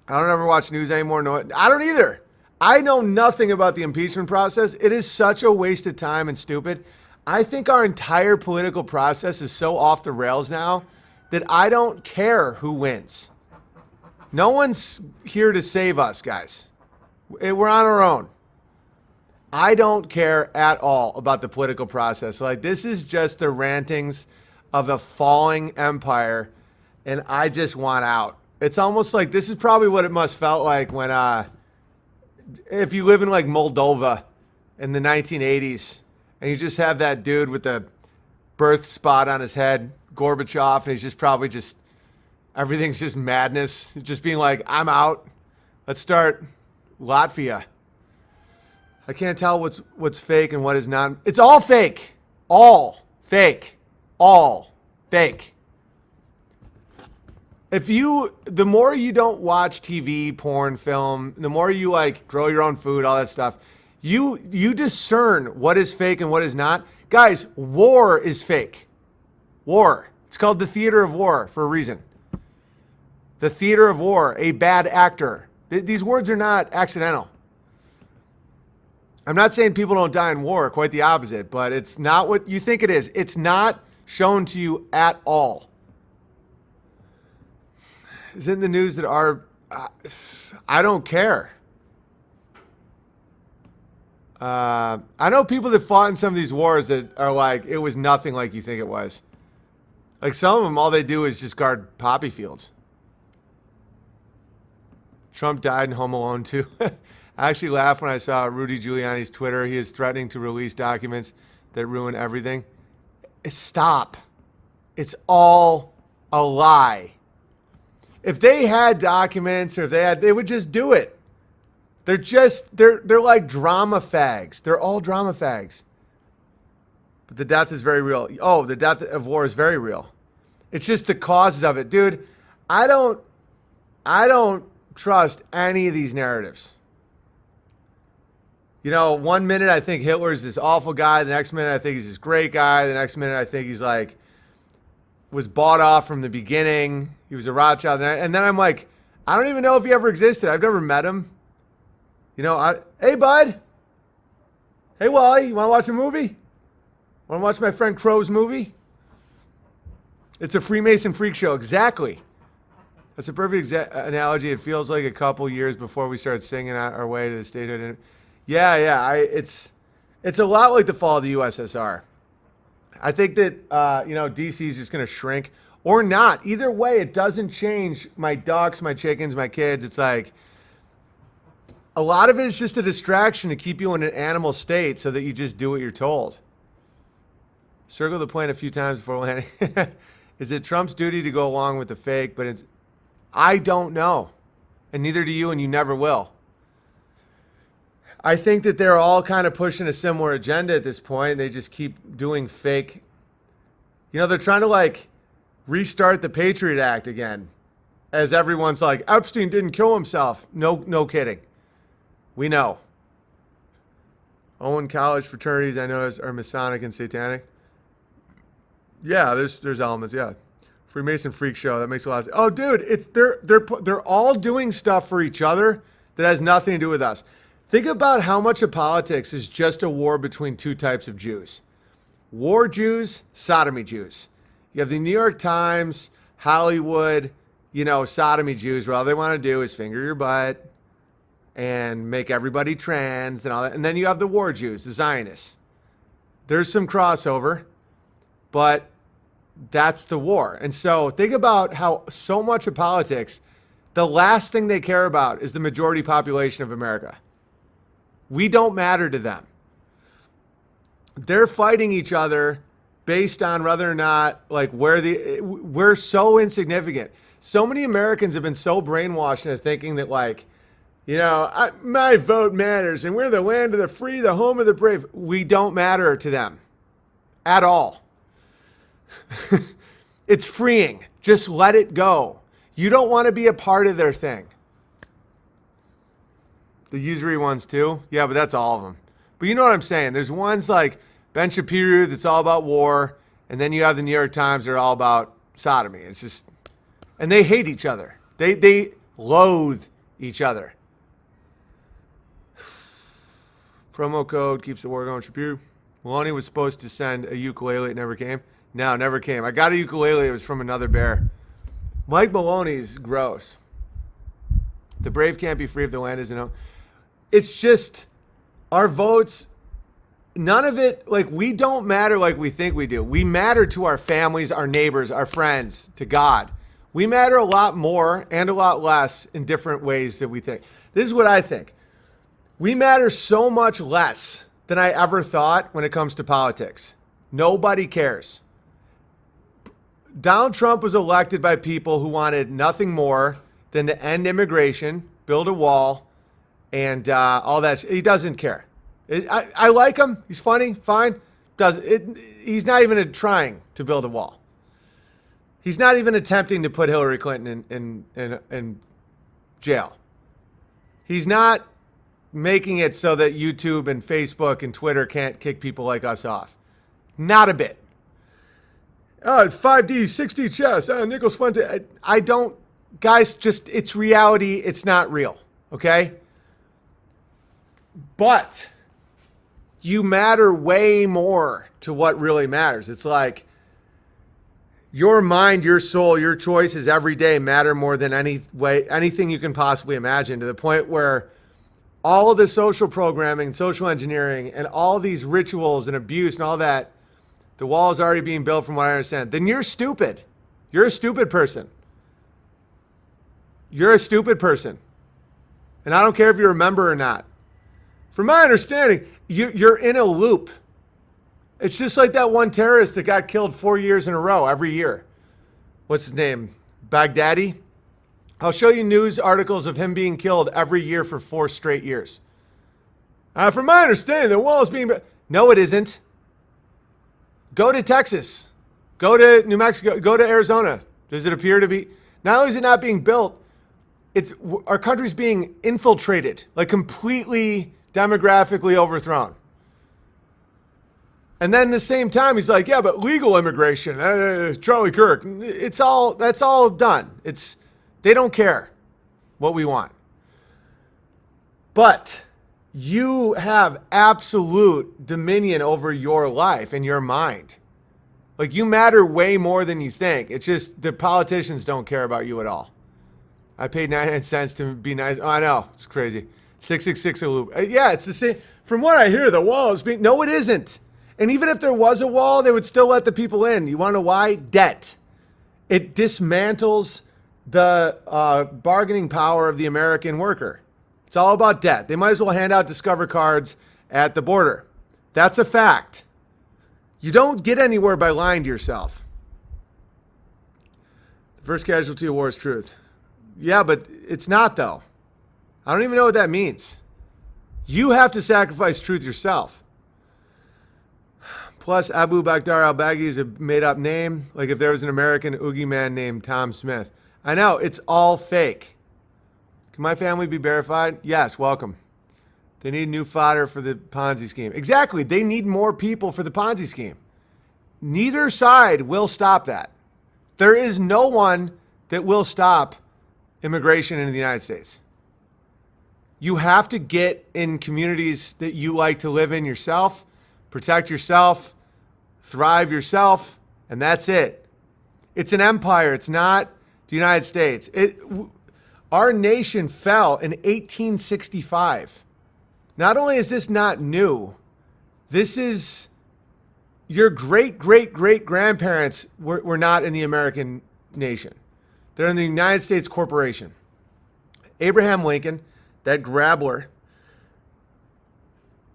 I don't ever watch news anymore. No, I don't either. I know nothing about the impeachment process. It is such a waste of time and stupid. I think our entire political process is so off the rails now that I don't care who wins. No one's here to save us, guys. We're on our own. I don't care at all about the political process. Like, this is just the rantings of a falling empire, and I just want out. It's almost like this is probably what it must felt like when, if you live in like Moldova in the 1980s, and you just have that dude with the birth spot on his head, Gorbachev, and he's just probably just everything's just madness, just being like, I'm out. Let's start Latvia. I can't tell what's fake and what is not. It's all fake. All fake. All fake. The more you don't watch TV, porn, film, the more you like grow your own food, all that stuff, you discern what is fake and what is not. Guys, war is fake. War. It's called the theater of war for a reason. The theater of war, a bad actor. These words are not accidental. I'm not saying people don't die in war, quite the opposite, but it's not what you think it is. It's not shown to you at all. Is it in the news that I don't care. I know people that fought in some of these wars that are like, it was nothing like you think it was. Like some of them, all they do is just guard poppy fields. Trump died in Home Alone 2. I actually laughed when I saw Rudy Giuliani's Twitter. He is threatening to release documents that ruin everything. Stop. It's all a lie. If they had documents or they would just do it. They're like drama fags. They're all drama fags. But the death is very real. Oh, the death of war is very real. It's just the causes of it. Dude, I don't trust any of these narratives. You know, one minute I think Hitler's this awful guy. The next minute I think he's this great guy. The next minute I think he's like, was bought off from the beginning. He was a Rothschild. And then I'm like, I don't even know if he ever existed. I've never met him. You know, hey, bud. Hey, Wally, you want to watch a movie? Want to watch my friend Crow's movie? It's a Freemason freak show. Exactly. That's a perfect analogy. It feels like a couple years before we start singing our way to the statehood. Yeah. It's a lot like the fall of the USSR. I think that DC is just going to shrink or not. Either way, it doesn't change my ducks, my chickens, my kids. It's like a lot of it is just a distraction to keep you in an animal state so that you just do what you're told. Circle the point a few times before landing. Is it Trump's duty to go along with the fake? But I don't know, and neither do you, and you never will. I think that they're all kind of pushing a similar agenda at this point. They just keep doing fake. You know, they're trying to like restart the Patriot Act again, as everyone's like, Epstein didn't kill himself. No kidding. We know. Owen college fraternities, I know, are Masonic and Satanic. Yeah, there's elements. Yeah, Freemason freak show. That makes a lot of sense. Oh, dude, they're all doing stuff for each other that has nothing to do with us. Think about how much of politics is just a war between two types of Jews. War Jews, sodomy Jews. You have the New York Times, Hollywood, sodomy Jews, where all they want to do is finger your butt and make everybody trans and all that. And then you have the war Jews, the Zionists. There's some crossover, but that's the war. And so think about how so much of politics, the last thing they care about is the majority population of America. We don't matter to them. They're fighting each other based on whether or not, like, we're so insignificant. So many Americans have been so brainwashed into thinking that, like, my vote matters and we're the land of the free, the home of the brave. We don't matter to them at all. It's freeing. Just let it go. You don't want to be a part of their thing. The usury ones too? Yeah, but that's all of them. But you know what I'm saying? There's ones like Ben Shapiro that's all about war, and then you have the New York Times that are all about sodomy. It's just, and they hate each other. They loathe each other. Promo code keeps the war going. Tribute. Maloney was supposed to send a ukulele. It never came. No, never came. I got a ukulele. It was from another bear. Mike Maloney's gross. The brave can't be free if the land isn't owned. It's just our votes. None of it, like, we don't matter like we think we do. We matter to our families, our neighbors, our friends, to God. We matter a lot more and a lot less in different ways than we think. This is what I think. We matter so much less than I ever thought when it comes to politics. Nobody cares. Donald Trump was elected by people who wanted nothing more than to end immigration, build a wall, and all that. He doesn't care. I like him. He's funny, fine. He's not even trying to build a wall. He's not even attempting to put Hillary Clinton in jail. He's not making it so that YouTube and Facebook and Twitter can't kick people like us off. Not a bit. Oh, 5D, 6D chess. Nichols Fuente. I don't, guys, just, it's reality. It's not real. Okay? But you matter way more to what really matters. It's like your mind, your soul, your choices every day matter more than anything you can possibly imagine, to the point where all of the social programming, social engineering, and all these rituals and abuse and all that, the wall is already being built from what I understand. Then you're stupid. You're a stupid person. You're a stupid person. And I don't care if you remember or not. From my understanding, you're in a loop. It's just like that one terrorist that got killed 4 years in a row every year. What's his name? Baghdadi? I'll show you news articles of him being killed every year for 4 straight years. From my understanding, the wall is being... No, it isn't. Go to Texas. Go to New Mexico. Go to Arizona. Does it appear to be... Not only is it not being built, our country's being infiltrated, like completely demographically overthrown. And then at the same time, he's like, yeah, but legal immigration, Charlie Kirk, that's all done. They don't care what we want. But you have absolute dominion over your life and your mind. Like, you matter way more than you think. It's just the politicians don't care about you at all. I paid 99 cents to be nice. Oh, I know. It's crazy. 666 a loop. Yeah, it's the same. From what I hear, the wall is being... No, it isn't. And even if there was a wall, they would still let the people in. You want to know why? Debt. It dismantles the bargaining power of the American worker. It's all about debt. They might as well hand out Discover cards at the border. That's a fact. You don't get anywhere by lying to yourself. The first casualty of war is truth. Yeah, but it's not, though. I don't even know what that means. You have to sacrifice truth yourself. Plus, Abu Bakr al-Baghdadi is a made-up name. Like if there was an American Oogie man named Tom Smith. I know, it's all fake. Can my family be verified? Yes, welcome. They need new fodder for the Ponzi scheme. Exactly, they need more people for the Ponzi scheme. Neither side will stop that. There is no one that will stop immigration into the United States. You have to get in communities that you like to live in yourself, protect yourself, thrive yourself, and that's it. It's an empire. It's not the United States. Our nation fell in 1865. Not only is this not new, this is your great-great-great-grandparents were not in the American nation. They're in the United States corporation. Abraham Lincoln, that grabbler,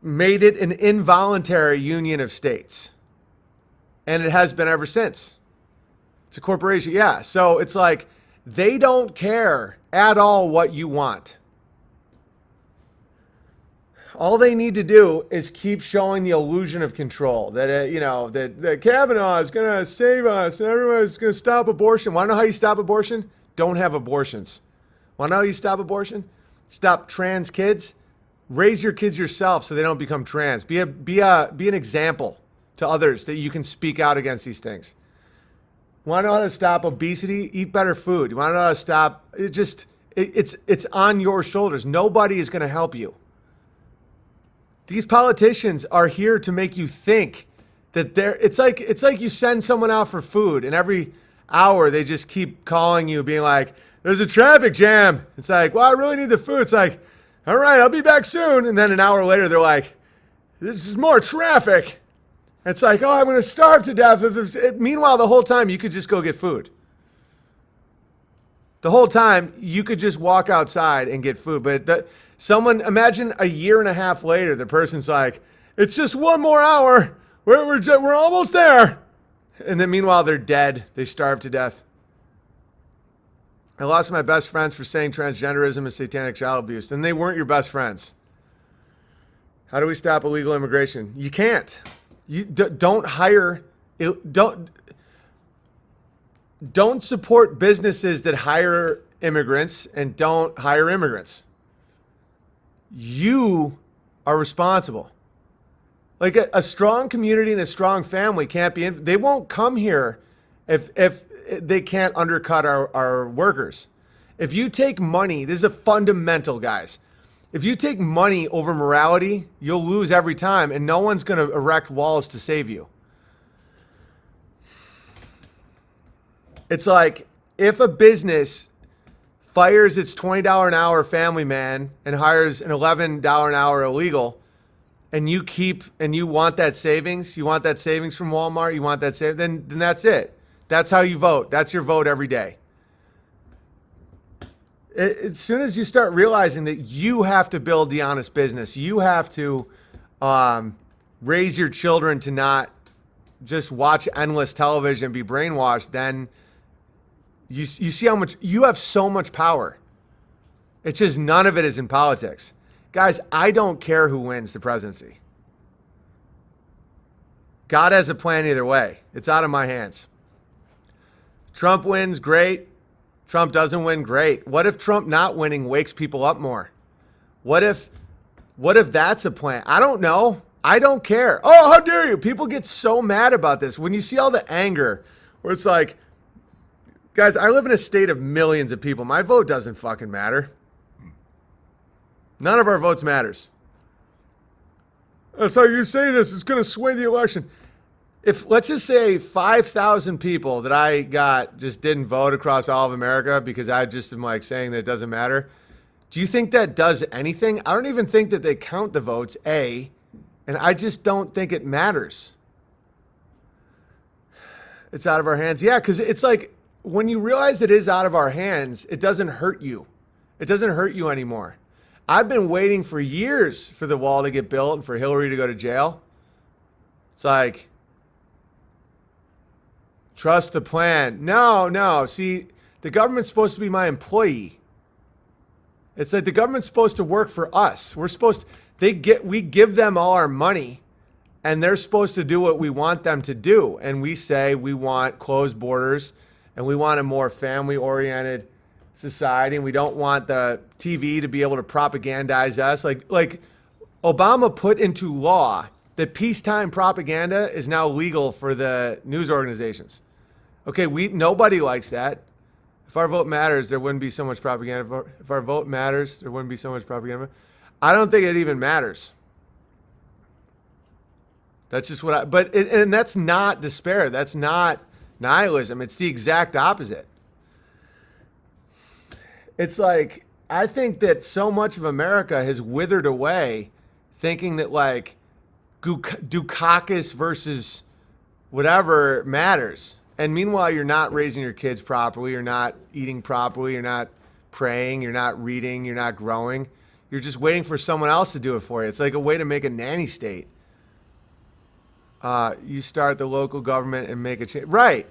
made it an involuntary union of states. And it has been ever since. It's a corporation, yeah. So it's like they don't care at all what you want. All they need to do is keep showing the illusion of control. That, that Kavanaugh is going to save us and everyone's going to stop abortion. Want to know how you stop abortion? Don't have abortions. Want to know how you stop abortion? Stop trans kids. Raise your kids yourself so they don't become trans. Be an example to others that you can speak out against these things. Want to know how to stop obesity? Eat better food. You want to know how to stop? It's It's on your shoulders. Nobody is going to help you. These politicians are here to make you think that it's like you send someone out for food, and every hour they just keep calling you, being like, there's a traffic jam. It's like, well, I really need the food. It's like, all right, I'll be back soon. And then an hour later, they're like, this is more traffic. It's like, oh, I'm going to starve to death. Meanwhile, the whole time, you could just go get food. The whole time, you could just walk outside and get food. But imagine a year and a half later, the person's like, it's just one more hour. We're almost there. And then meanwhile, they're dead. They starve to death. I lost my best friends for saying transgenderism is satanic child abuse. Then they weren't your best friends. How do we stop illegal immigration? You can't. You don't hire. Don't support businesses that hire immigrants, and don't hire immigrants. You are responsible. Like a strong community and a strong family can't be they won't come here if they can't undercut our workers. If you take money, this is a fundamental, guys. If you take money over morality, you'll lose every time, and no one's going to erect walls to save you. It's like if a business fires its $20 an hour family man and hires an $11 an hour illegal, and you want that savings, from Walmart, you want that then that's it. That's how you vote. That's your vote every day. As soon as you start realizing that you have to build the honest business, you have to raise your children to not just watch endless television and be brainwashed, then you see how much you have so much power. It's just none of it is in politics. Guys, I don't care who wins the presidency. God has a plan either way. It's out of my hands. Trump wins, great. Trump doesn't win, great. What if Trump not winning wakes people up more? What if that's a plan? I don't know. I don't care. Oh, how dare you? People get so mad about this. When you see all the anger, where it's like, guys, I live in a state of millions of people. My vote doesn't fucking matter. None of our votes matters. That's how you say this. It's going to sway the election. If, let's just say 5,000 people that I got just didn't vote across all of America because I just am like saying that it doesn't matter. Do you think that does anything? I don't even think that they count the votes, A, and I just don't think it matters. It's out of our hands. Yeah, because it's like when you realize it is out of our hands, it doesn't hurt you. It doesn't hurt you anymore. I've been waiting for years for the wall to get built and for Hillary to go to jail. It's like, trust the plan. No. See, the government's supposed to be my employee. It's like the government's supposed to work for us. We give them all our money, and they're supposed to do what we want them to do. And we say we want closed borders, and we want a more family-oriented society, and we don't want the TV to be able to propagandize us. Like Obama put into law that peacetime propaganda is now legal for the news organizations. Okay, nobody likes that. If our vote matters, there wouldn't be so much propaganda. If our vote matters, there wouldn't be so much propaganda. I don't think it even matters. That's just and that's not despair. That's not nihilism. It's the exact opposite. It's like, I think that so much of America has withered away thinking that like Dukakis versus whatever matters. And meanwhile, you're not raising your kids properly. You're not eating properly. You're not praying. You're not reading. You're not growing. You're just waiting for someone else to do it for you. It's like a way to make a nanny state. You start the local government and make a change. Right.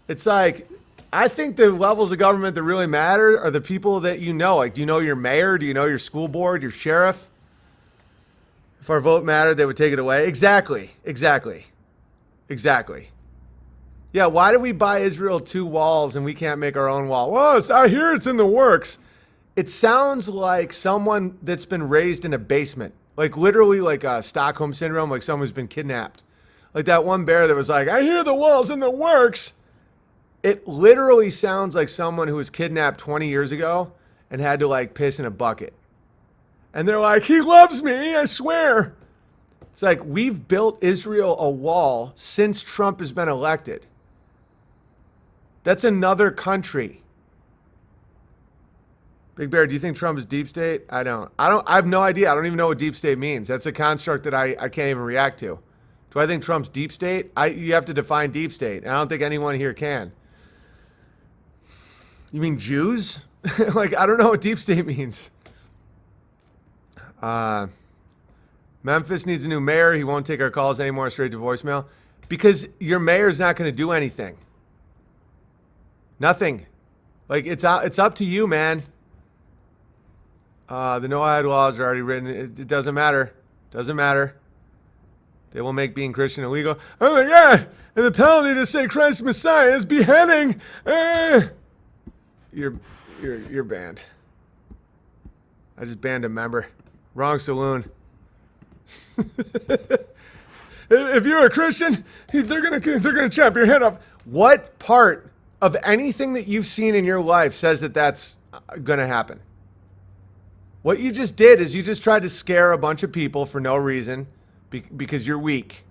It's like, I think the levels of government that really matter are the people that you know. Like, do you know your mayor? Do you know your school board, your sheriff? If our vote mattered, they would take it away. Exactly. Yeah, why do we buy Israel 2 walls and we can't make our own wall? Well, I hear it's in the works. It sounds like someone that's been raised in a basement. Like literally like a Stockholm syndrome, like someone who's been kidnapped. Like that one bear that was like, I hear the wall's in the works. It literally sounds like someone who was kidnapped 20 years ago and had to like piss in a bucket. And they're like, he loves me, I swear. It's like, we've built Israel a wall since Trump has been elected. That's another country. Big Bear, do you think Trump is deep state? I have no idea. I don't even know what deep state means. That's a construct that I can't even react to. Do I think Trump's deep state? You have to define deep state. And I don't think anyone here can. You mean Jews? Like, I don't know what deep state means. Memphis needs a new mayor. He won't take our calls anymore, straight to voicemail. Because your mayor's not going to do anything. Nothing. Like, it's up to you, man. The no-ad laws are already written. It doesn't matter. Doesn't matter. They will make being Christian illegal. Oh my God! And the penalty to say Christ Messiah is beheading. You're banned. I just banned a member. Wrong saloon. If you're a Christian, they're gonna chop your head off. What part of anything that you've seen in your life says that that's gonna happen? What you just did is you just tried to scare a bunch of people for no reason because you're weak.